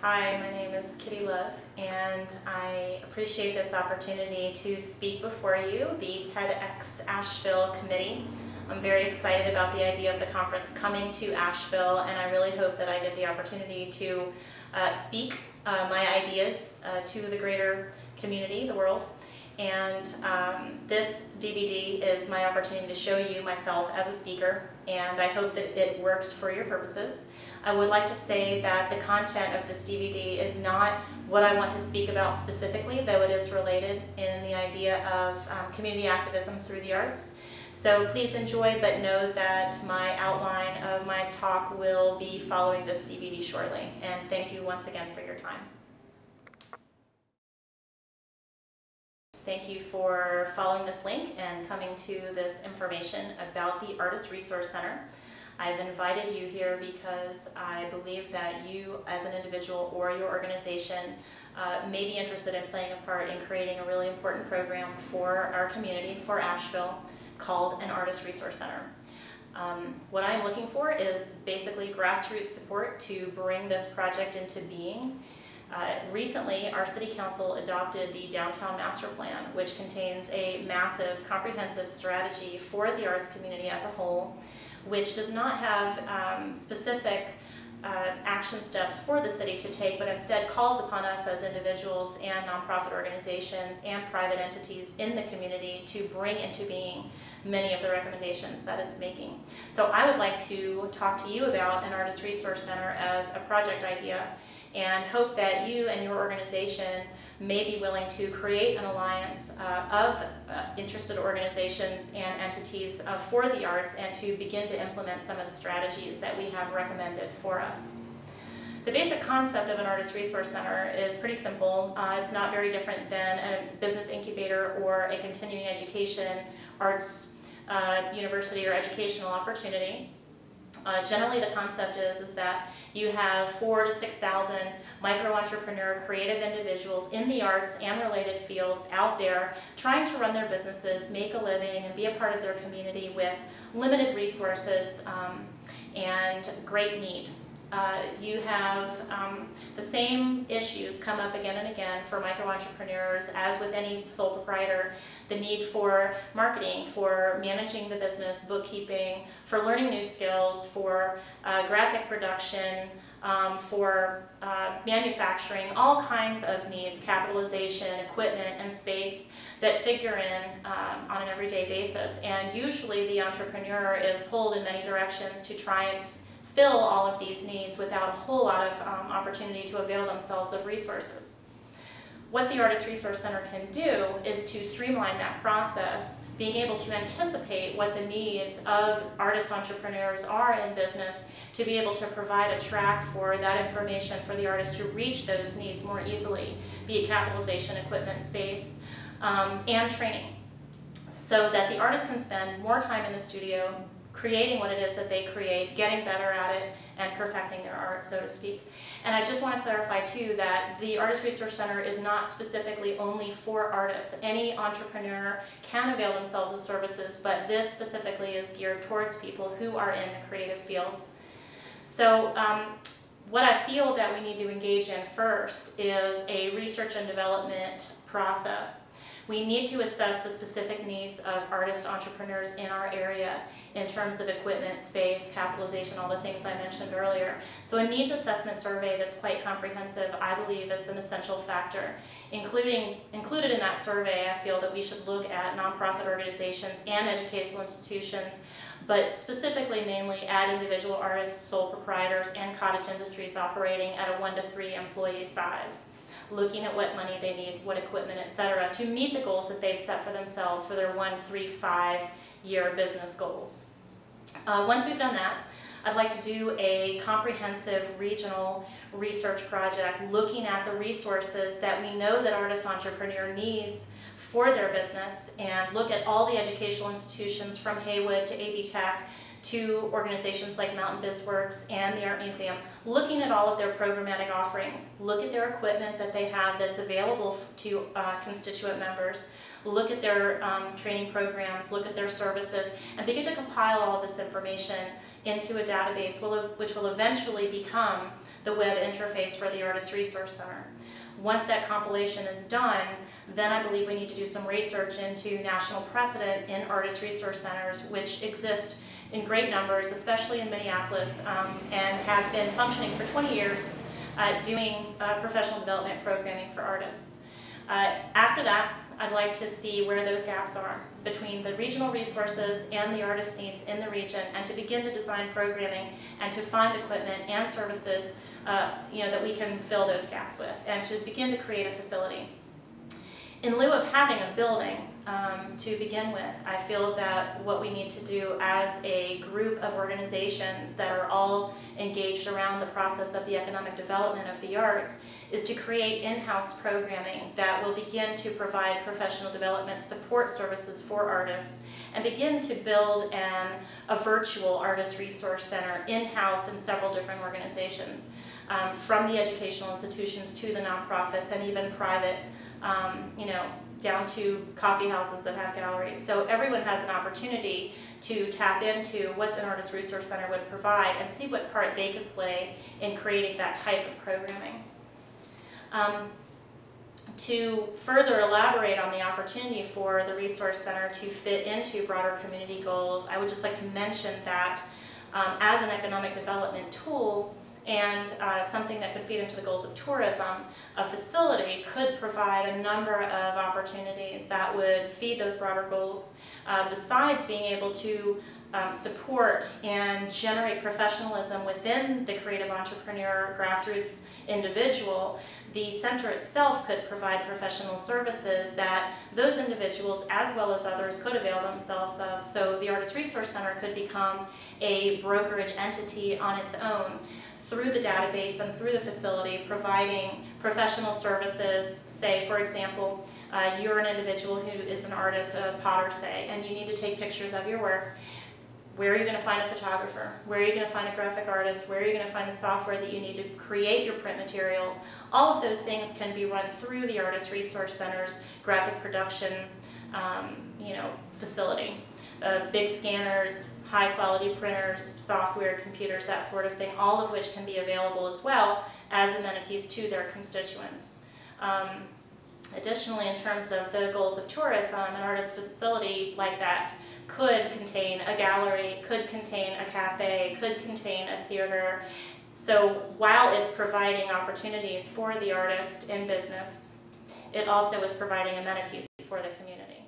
Hi, my name is Kitty Love, and I appreciate this opportunity to speak before you, the TEDxAsheville committee. I'm very excited about the idea of the conference coming to Asheville, and I really hope that I get the opportunity to speak my ideas to the greater community, the world. And this DVD is my opportunity to show you myself as a speaker, and I hope that it works for your purposes. I would like to say that the content of this DVD is not what I want to speak about specifically, though it is related in the idea of community activism through the arts. So please enjoy, but know that my outline of my talk will be following this DVD shortly. And thank you once again for your time. Thank you for following this link and coming to this information about the Artist Resource Center. I've invited you here because I believe that you as an individual or your organization may be interested in playing a part in creating a really important program for our community, for Asheville, called an Artist Resource Center. What I'm looking for is basically grassroots support to bring this project into being. Recently, our City Council adopted the Downtown Master Plan, which contains a massive, comprehensive strategy for the arts community as a whole, which does not have specific action steps for the city to take, but instead calls upon us as individuals and nonprofit organizations and private entities in the community to bring into being many of the recommendations that it's making. So I would like to talk to you about an Artist Resource Center as a project idea, and hope that you and your organization may be willing to create an alliance of interested organizations and entities for the arts, and to begin to implement some of the strategies that we have recommended for us. The basic concept of an Artist Resource Center is pretty simple. It's not very different than a business incubator or a continuing education arts university or educational opportunity. Generally, the concept is that you have 4,000 to 6,000 micro-entrepreneur creative individuals in the arts and related fields out there trying to run their businesses, make a living, and be a part of their community with limited resources and great need. You have the same issues come up again and again for micro-entrepreneurs as with any sole proprietor: the need for marketing, for managing the business, bookkeeping, for learning new skills, for graphic production, for manufacturing, all kinds of needs, capitalization, equipment, and space that figure in on an everyday basis. And usually the entrepreneur is pulled in many directions to try and fill all of these needs without a whole lot of opportunity to avail themselves of resources. What the Artist Resource Center can do is to streamline that process, being able to anticipate what the needs of artist entrepreneurs are in business, to be able to provide a track for that information for the artist to reach those needs more easily, be it capitalization, equipment, space, and training, so that the artist can spend more time in the studio creating what it is that they create, getting better at it, and perfecting their art, so to speak. And I just want to clarify, too, that the Artist Resource Center is not specifically only for artists. Any entrepreneur can avail themselves of services, but this specifically is geared towards people who are in the creative fields. So what I feel that we need to engage in first is a research and development process. We need to assess the specific needs of artist entrepreneurs in our area in terms of equipment, space, capitalization, all the things I mentioned earlier. So a needs assessment survey that's quite comprehensive, I believe, is an essential factor. Included in that survey, I feel that we should look at nonprofit organizations and educational institutions, but specifically mainly at individual artists, sole proprietors, and cottage industries operating at a 1 to 3 employee size, looking at what money they need, what equipment, etc., to meet the goals that they've set for themselves for their 1, 3, 5-year business goals. Once we've done that, I'd like to do a comprehensive regional research project looking at the resources that we know that artist entrepreneur needs for their business, and look at all the educational institutions from Haywood to AB Tech to organizations like Mountain BizWorks and the Art Museum, looking at all of their programmatic offerings. Look at their equipment that they have that's available to constituent members. Look at their training programs, look at their services, and begin to compile all of this information into a database which will eventually become the web interface for the Artist Resource Center. Once that compilation is done, then I believe we need to do some research into national precedent in Artist Resource Centers, which exist in great numbers, especially in Minneapolis, and have been functioning for 20 years doing professional development programming for artists. After that, I'd like to see where those gaps are between the regional resources and the artist needs in the region, and to begin to design programming and to find equipment and services that we can fill those gaps with, and to begin to create a facility. In lieu of having a building to begin with, I feel that what we need to do as a group of organizations that are all engaged around the process of the economic development of the arts is to create in-house programming that will begin to provide professional development support services for artists, and begin to build a virtual Artist Resource Center in-house in several different organizations, from the educational institutions to the nonprofits and even private, down to coffee houses that have galleries. So everyone has an opportunity to tap into what an Artist Resource Center would provide and see what part they could play in creating that type of programming. To further elaborate on the opportunity for the Resource Center to fit into broader community goals, I would just like to mention that as an economic development tool, and something that could feed into the goals of tourism, a facility could provide a number of opportunities that would feed those broader goals. Besides being able to support and generate professionalism within the creative entrepreneur, grassroots individual, the center itself could provide professional services that those individuals, as well as others, could avail themselves of. So the Artist Resource Center could become a brokerage entity on its own, through the database and through the facility, providing professional services. Say, for example, you're an individual who is an artist, a potter, say, and you need to take pictures of your work. Where are you going to find a photographer? Where are you going to find a graphic artist? Where are you going to find the software that you need to create your print materials? All of those things can be run through the Artist Resource Center's graphic production facility. Big scanners, high-quality printers, software, computers, that sort of thing, all of which can be available as well as amenities to their constituents. Additionally, in terms of the goals of tourism, an artist facility like that could contain a gallery, could contain a cafe, could contain a theater. So while it's providing opportunities for the artist in business, it also is providing amenities for the community.